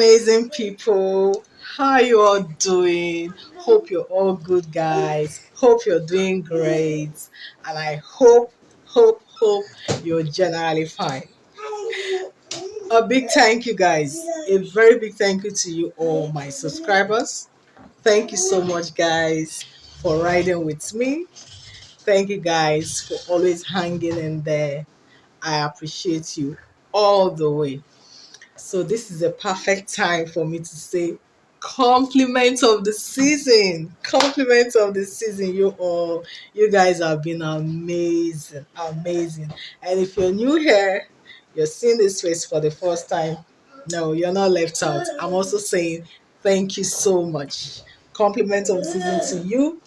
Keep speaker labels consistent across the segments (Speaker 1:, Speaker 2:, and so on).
Speaker 1: amazing people. How you all doing? Hope you're all good, guys. Hope you're doing great. And I hope you're generally fine. A big thank you, guys. A very big thank you to you all, my subscribers. Thank you so much, guys, for riding with me. Thank you, guys, for always hanging in there. I appreciate you all the way. So this is a perfect time for me to say compliment of the season. Compliment of the season, you all. You guys have been amazing, amazing. And if you're new here, you're seeing this face for the first time. No, you're not left out. I'm also saying thank you so much. Compliment of the season to you,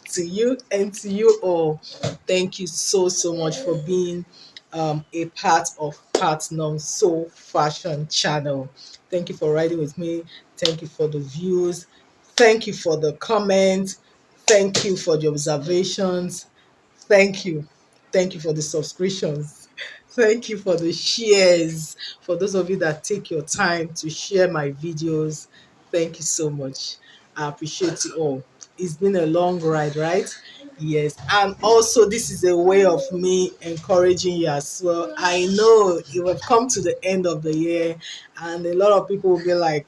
Speaker 1: and to you all. Thank you so much for being a part of Platinum Soul Fashion Channel. Thank you for riding with me. Thank you for the views. Thank you for the comments. Thank you for the observations. Thank you. Thank you for the subscriptions. Thank you for the shares. For those of you that take your time to share my videos, thank you so much. I appreciate you all. It's been a long ride, right? Yes. And also, this is a way of me encouraging you as well. I know you have come to the end of the year, and a lot of people will be like,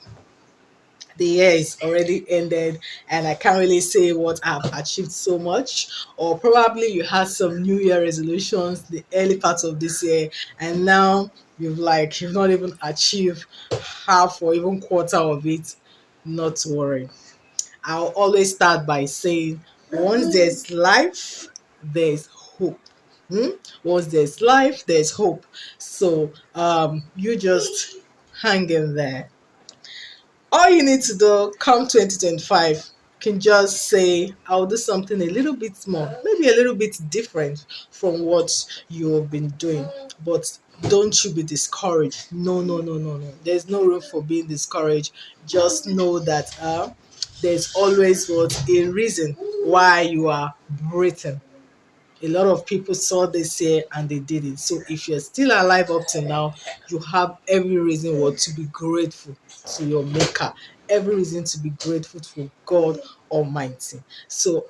Speaker 1: the year is already ended and I can't really say what I've achieved so much. Or probably you had some New Year resolutions the early part of this year, and now you've not even achieved half or even quarter of it. Not to worry. I'll always start by saying once there's life, there's hope. Hmm? Once there's life, there's hope. So you just hang in there. All you need to do come 2025, you can just say I'll do something a little bit more, maybe a little bit different from what you've been doing. But don't you be discouraged. No. There's no room for being discouraged. Just know that there's always what a reason why you are breathing. A lot of people saw this year and they did it. So if you're still alive up to now, you have every reason what to be grateful to your maker. Every reason to be grateful to God Almighty. So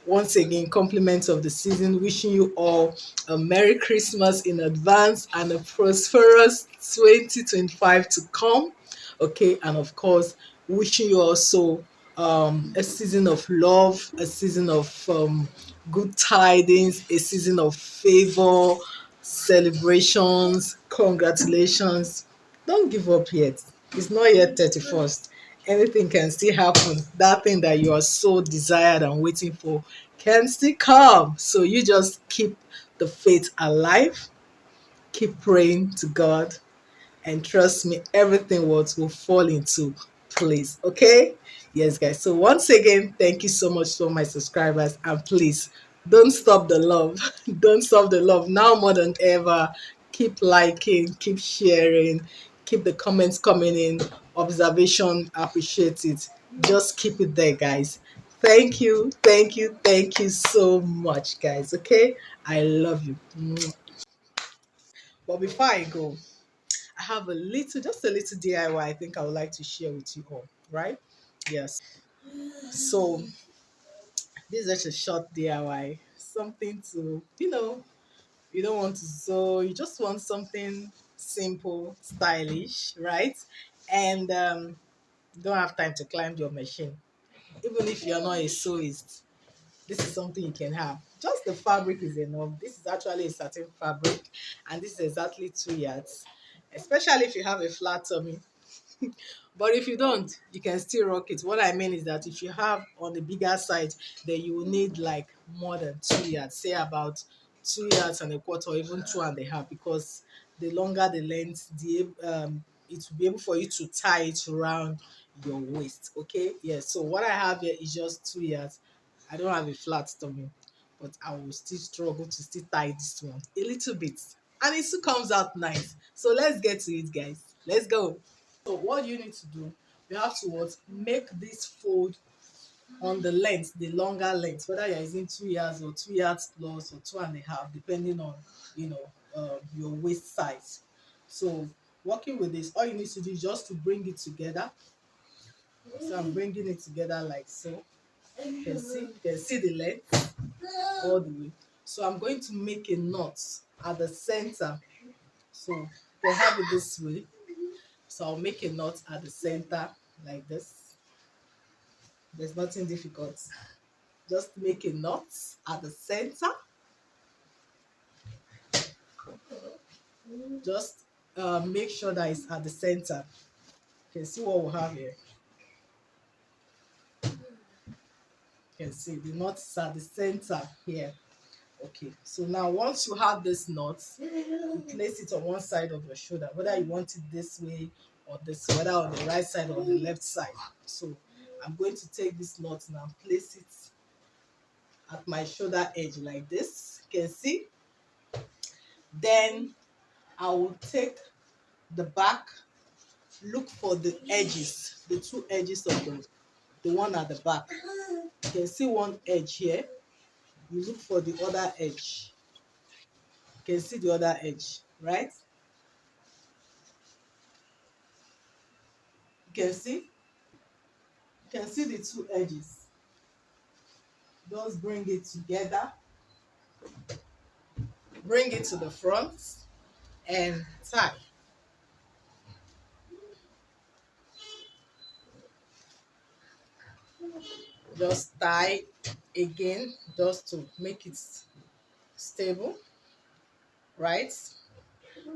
Speaker 1: once again, compliments of the season. Wishing you all a Merry Christmas in advance and a prosperous 2025 to come. Okay, and of course, wishing you also a season of love, a season of good tidings, a season of favor, celebrations, congratulations. Don't give up yet. It's not yet 31st. Anything can still happen. That thing that you are so desired and waiting for can still come. So you just keep the faith alive, keep praying to God, and trust me, everything will fall into place. Okay? Yes, guys. So once again, thank you so much to all my subscribers, and please don't stop the love. Don't stop the love now more than ever. Keep liking, keep sharing, keep the comments coming in. Observation, appreciate it. Just keep it there, guys. Thank you so much, guys. Okay, I love you. But before I go, I have just a little DIY I think I would like to share with you all, right? Yes. So this is just a short DIY, something to, you don't want to sew, you just want something simple, stylish, right? And you don't have time to climb your machine. Even if you're not a sewist, this is something you can have. Just the fabric is enough. This is actually a satin fabric, and this is exactly 2 yards. Especially if you have a flat tummy. But if you don't, you can still rock it. What I mean is that if you have on the bigger side, then you will need like more than 2 yards, say about 2 yards and a quarter, or even 2.5, because the longer the length, it will be able for you to tie it around your waist. Okay, yes. So what I have here is just 2 yards. I don't have a flat stomach, but I will still struggle to still tie this one a little bit, and it still comes out nice. So let's get to it, guys. Let's go. So what you need to do, you have to make this fold on the length, the longer length, whether you're using 2 yards or 2 yards plus or 2.5, depending on your waist size. So working with this, all you need to do is just to bring it together. So I'm bringing it together like so. You can see the length all the way. So I'm going to make a knot at the center. So you can have it this way. So I'll make a knot at the center like this. There's nothing difficult. Just make a knot at the center. Just make sure that it's at the center. You can see what we have here. You can see the knot is at the center here. Okay, so now once you have this knot, you place it on one side of your shoulder, whether you want it this way or this, whether on the right side or the left side. So I'm going to take this knot now and place it at my shoulder edge like this. You can see. Then I will take the back, look for the edges, the two edges of the one at the back. You can see one edge here. You look for the other edge. You can see the other edge, right? You can see. You can see the two edges. Just bring it together. Bring it to the front and tie. Just tie again, just to make it stable, right?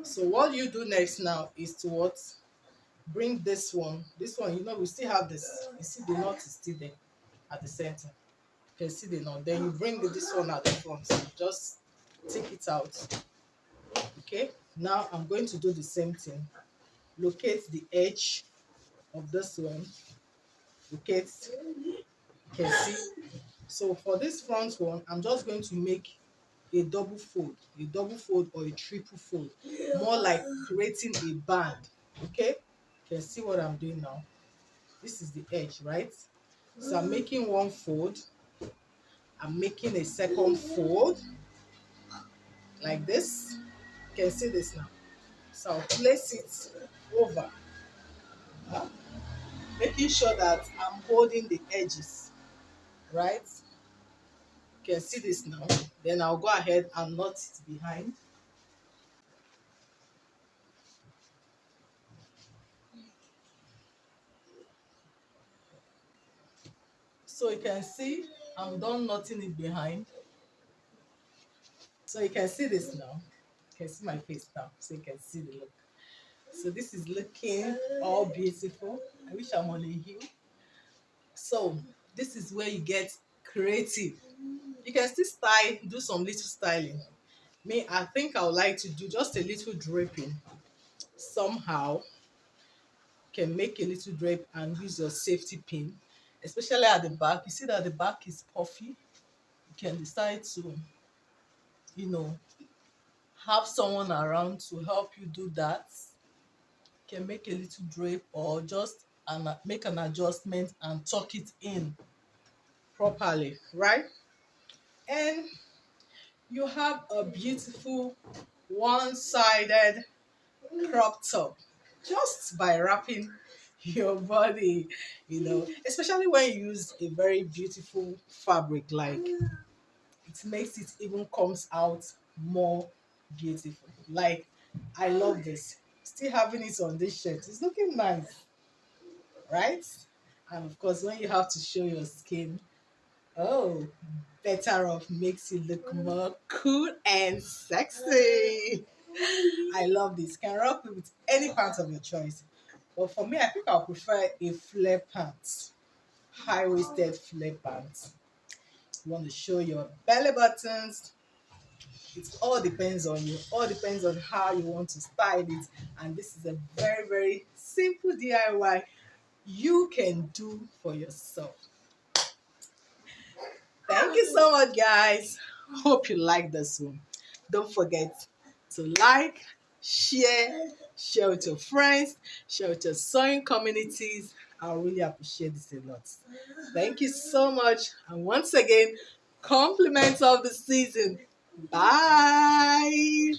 Speaker 1: So what you do next now is to what? Bring this one. This one, you know, we still have this. You see the knot is still there at the center. You can see the knot. Then you bring this one at the front. Just take it out. Okay. Now I'm going to do the same thing. Locate the edge of this one. Locate. You can see. So for this front one, I'm just going to make a double fold or a triple fold, more like creating a band. Okay, you can see what I'm doing now. This is the edge, right? So I'm making one fold, I'm making a second fold like this. You can see this now. So I'll place it over, huh? Making sure that I'm holding the edges, right? You can see this now. Then I'll go ahead and knot it behind. So you can see I'm done knotting it behind. So you can see this now. You can see my face now, so you can see the look. So this is looking all beautiful. I wish I'm on a heel. So this is where you get creative. You can still style, do some little styling. Me, I think I would like to do just a little draping. Somehow, you can make a little drape and use your safety pin, especially at the back. You see that the back is puffy. You can decide to, you know, have someone around to help you do that. You can make a little drape or just make an adjustment and tuck it in properly, right? And you have a beautiful one-sided crop top just by wrapping your body, you know, especially when you use a very beautiful fabric, like it makes it even comes out more beautiful. Like, I love this. Still having it on this shirt, it's looking nice, right? And of course, when you have to show your skin, oh, better off, makes you look more cool and sexy. I love this. Can rock it with any pants of your choice. But for me, I think I'll prefer a flare pants, high-waisted flare pants. You want to show your belly buttons. It all depends on you. All depends on how you want to style it. And this is a very, very simple DIY you can do for yourself. Thank you so much, guys. Hope you like this one. Don't forget to like, share with your friends, share with your sewing communities. I really appreciate this a lot. Thank you so much. And once again, compliments of the season. Bye.